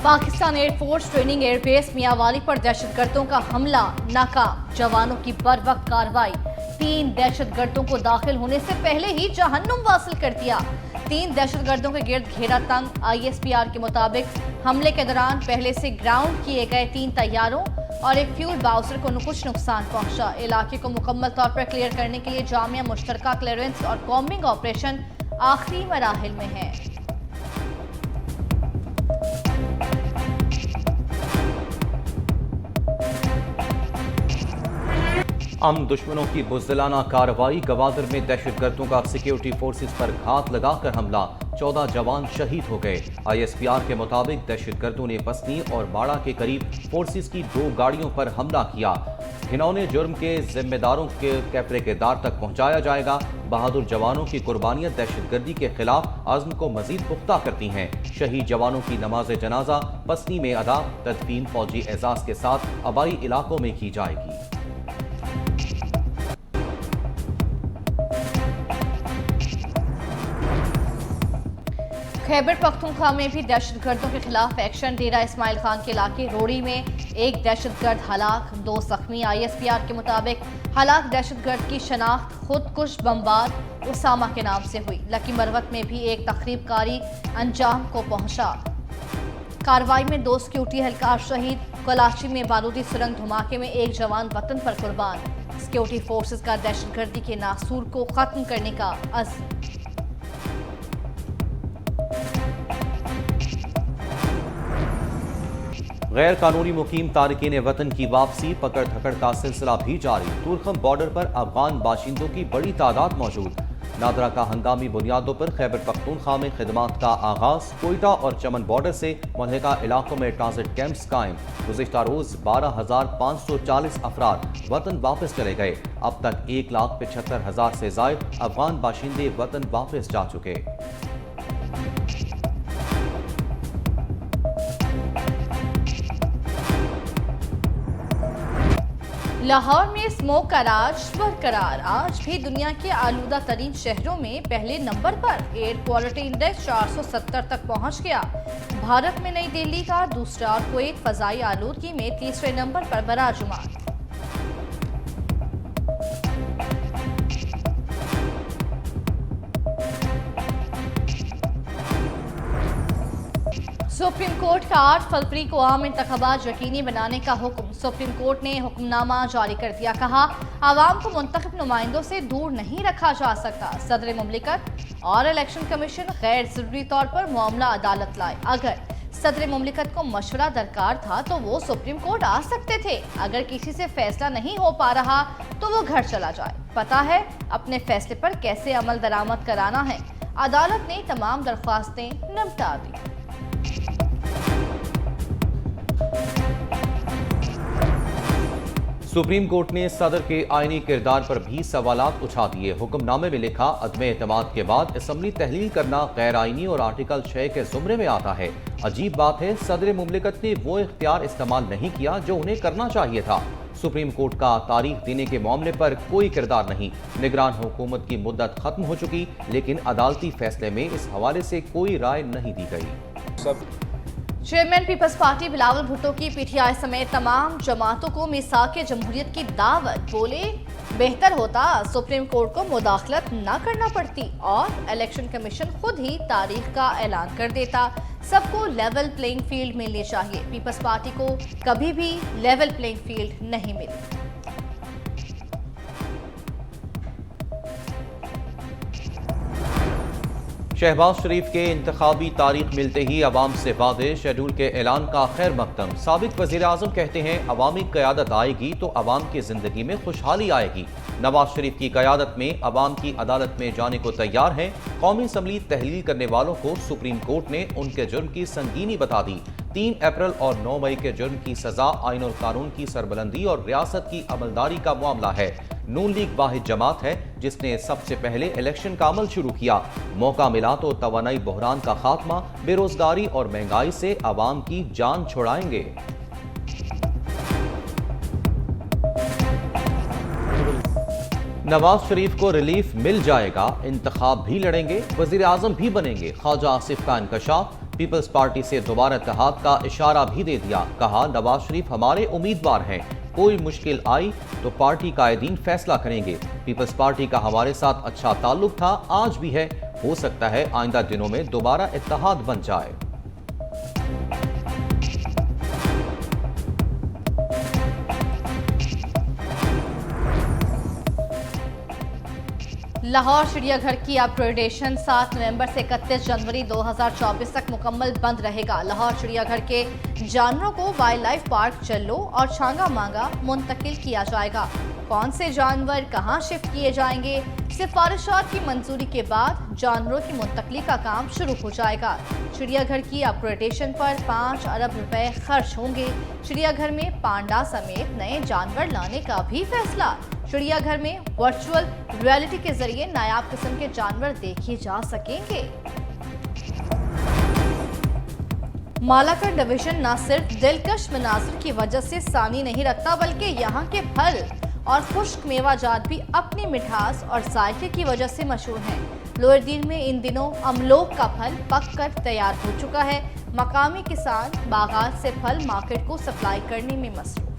Pakistan air force training airbase Mianwali पर दहशतगर्दों का हमला नाकाम, जवानों की बरवक्त कार्रवाई। 3 दहशतगर्दों को दाखिल होने से पहले ही जहन्नुम वासिल कर दिया। 3 दहशतगर्दों के गिर्द घेरा तंग। ISPR के मुताबिक हमले के दौरान पहले से ग्राउंड किए गए 3 तैयारों और एक फ्यूल बाउसर को कुछ नुकसान पहुंचा। इलाके को मुकम्मल तौर पर क्लियर करने के लिए जामिया मुश्तरका क्लियरेंस और कॉम्बिंग ऑपरेशन आखिरी मराहिल में है। हम दुश्मनों की बुज़दिलाना कार्रवाई। गवादर में दहशतगर्दों का सिक्योरिटी फोर्सेस पर घात लगाकर हमला, 14 जवान शहीद हो गए। ISPR के मुताबिक दहशतगर्दों ने पसनी और बाड़ा के करीब फोर्सेस की 2 गाड़ियों पर हमला किया। घिनौने जुर्म के जिम्मेदारों के कैफरे के दार तक पहुंचाया जाएगा। बहादुर जवानों की कुर्बानियां दहशतगर्दी के खिलाफ आज़म को मजीद पुख्ता करती हैं। शहीद जवानों की नमाज जनाजा पसनी में अदा, तदफीन फौजी एजाज के साथ आबाई इलाकों में की जाएगी। खैबर पख्तूनख्वा में भी दहशतगर्दों के खिलाफ एक्शन। डेरा इस्माइल खान के इलाके रोड़ी में एक दहशतगर्द हलाक, 2 जख्मी। ISPR के मुताबिक हलाक दहशतगर्द की शनाख्त खुदकुश बमबार उसामा के नाम से हुई। लकी मरवत में भी एक तखरीबकारी अंजाम को पहुंचा। कार्रवाई में 2 सिक्योरिटी एहलकार शहीद। कलाची में बारूदी सुरंग धमाके में एक जवान वतन पर कुर्बान। सिक्योरिटी फोर्सेस का दहशतगर्दी के नासूर को खत्म करने का अज़्म। गैर कानूनी मुकीम तारिकीन वतन की वापसी, पकड़ धकड़ का सिलसिला भी जारी। तुरखम बॉर्डर पर अफगान बाशिंदों की बड़ी तादाद मौजूद। नादरा का हंगामी बुनियादों पर खैबर पख्तूनख्वा में खिदमात का आगाज। कोयटा और चमन बॉर्डर से मुल्हिका इलाकों में ट्रांजिट कैंप्स कायम। गुज़िश्ता रोज 12,540 अफराद वतन वापस चले गए। अब तक 1,75,000 से ज़ायद अफगान बाशिंदे वतन वापस जा चुके। लाहौर में स्मोक का राज बरकरार। आज भी दुनिया के आलूदा तरीन शहरों में पहले नंबर पर। एयर क्वालिटी इंडेक्स 470 तक पहुंच गया। भारत में नई दिल्ली का दूसरा और कुवैत फजाई आलूदगी में तीसरे नंबर पर बराजुमान। सुप्रीम कोर्ट का 8 फरवरी को आम इंतखाबात यकीनी बनाने का हुक्म। सुप्रीम कोर्ट ने हुक्मनामा जारी कर दिया। कहा, आवाम को मुंतखब नुमाइंदों से दूर नहीं रखा जा सकता। सदर मुमलिकत और इलेक्शन कमीशन गैर जरूरी तौर पर मामला अदालत लाए। अगर सदर मुमलिकत को मशवरा दरकार था तो वो सुप्रीम कोर्ट आ सकते थे। अगर किसी से फैसला नहीं हो पा रहा तो वो घर चला जाए। पता है अपने फैसले पर कैसे अमल दरामद कराना है। अदालत ने तमाम दरख्वास्तें निपटा दी। सुप्रीम कोर्ट ने सदर के आईनी किरदार पर भी सवालात उठा दिए। हुक्मनामे में लिखा, अदम एतमाद के बाद असम्बली तहलील करना गैर आईनी और आर्टिकल 6 के जुमरे में आता है। अजीब बात है, सदर मुमलिकत ने वो इख्तियार इस्तेमाल नहीं किया जो उन्हें करना चाहिए था। सुप्रीम कोर्ट का तारीख देने के मामले पर कोई किरदार नहीं। निगरान हुकूमत की मुद्दत खत्म हो चुकी, लेकिन अदालती फैसले में इस हवाले से कोई राय नहीं दी गई। Chairman people's party Bilawal Bhutto की PTI समेत तमाम जमातों को मिसाक जमहूरियत की दावत। बोले, बेहतर होता सुप्रीम कोर्ट को मुदाखलत न करना पड़ती और इलेक्शन कमीशन खुद ही तारीख का ऐलान कर देता। सबको लेवल प्लेइंग फील्ड मिलनी चाहिए। पीपल्स पार्टी को कभी भी लेवल प्लेइंग फील्ड नहीं मिली। शहबाज शरीफ के इंतखाबी तारीख मिलते ही अवाम से वादे, शेड्यूल के ऐलान का खैर मकदम। साबिक वज़ीर आज़म कहते हैं, अवामी क़यादत आएगी तो अवाम की ज़िंदगी में खुशहाली आएगी। नवाज शरीफ की क़यादत में अवाम की अदालत में जाने को तैयार हैं। कौमी असम्बली तहलील करने वालों को सुप्रीम कोर्ट ने उनके जुर्म की संगीनी बता दी। 3 अप्रैल और 9 मई के जुर्म की सजा आईन और कानून की सरबलंदी और रियासत की अमलदारी का मामला है। नून लीग वाहिद जमात है जिसने सबसे पहले इलेक्शन का अमल शुरू किया। मौका मिला तो तवानाई बहरान का खात्मा, बेरोजगारी और महंगाई से अवाम की जान छुड़ाएंगे। नवाज शरीफ को रिलीफ मिल जाएगा, इंतखाब भी लड़ेंगे, वजीर आजम भी बनेंगे। ख्वाजा आसिफ का इंकशाफ, पीपल्स पार्टी से दोबारा इत्तेहाद का इशारा भी दे दिया। कहा नवाज शरीफ हमारे उम्मीदवार हैं, कोई मुश्किल आई तो पार्टी कायदीन फैसला करेंगे। पीपल्स पार्टी का हमारे साथ अच्छा ताल्लुक था, आज भी है, हो सकता है आइंदा दिनों में दोबारा इत्तेहाद बन जाए। लाहौर चिड़ियाघर की अपग्रेडेशन 7 नवंबर से 31 जनवरी 2024 तक मुकम्मल बंद रहेगा। लाहौर चिड़ियाघर के जानवरों को वाइल्ड लाइफ पार्क चल्लो और छांगा मांगा मुंतकिल किया जाएगा। कौन से जानवर कहां शिफ्ट किए जाएंगे, सिफारिशात की मंजूरी के बाद जानवरों की मुंतकली का काम शुरू हो जाएगा। चिड़ियाघर की अपग्रेडेशन पर 5 अरब रुपए खर्च होंगे। चिड़ियाघर में पांडा समेत नए जानवर लाने का भी फैसला। चिड़ियाघर में वर्चुअल रियलिटी के जरिए नायाब किस्म के जानवर देखे जा सकेंगे। मालाकर डिवीजन न सिर्फ दिलकश मनाजिर की वजह से सानी नहीं रखता, बल्कि यहाँ के फल और खुश्क मेवा जात भी अपनी मिठास और जायके की वजह से मशहूर हैं। लोअर दीन में इन दिनों अमलोक का फल पक कर तैयार हो चुका है। मकामी किसान बागात से फल मार्केट को सप्लाई करने में मसरूफ।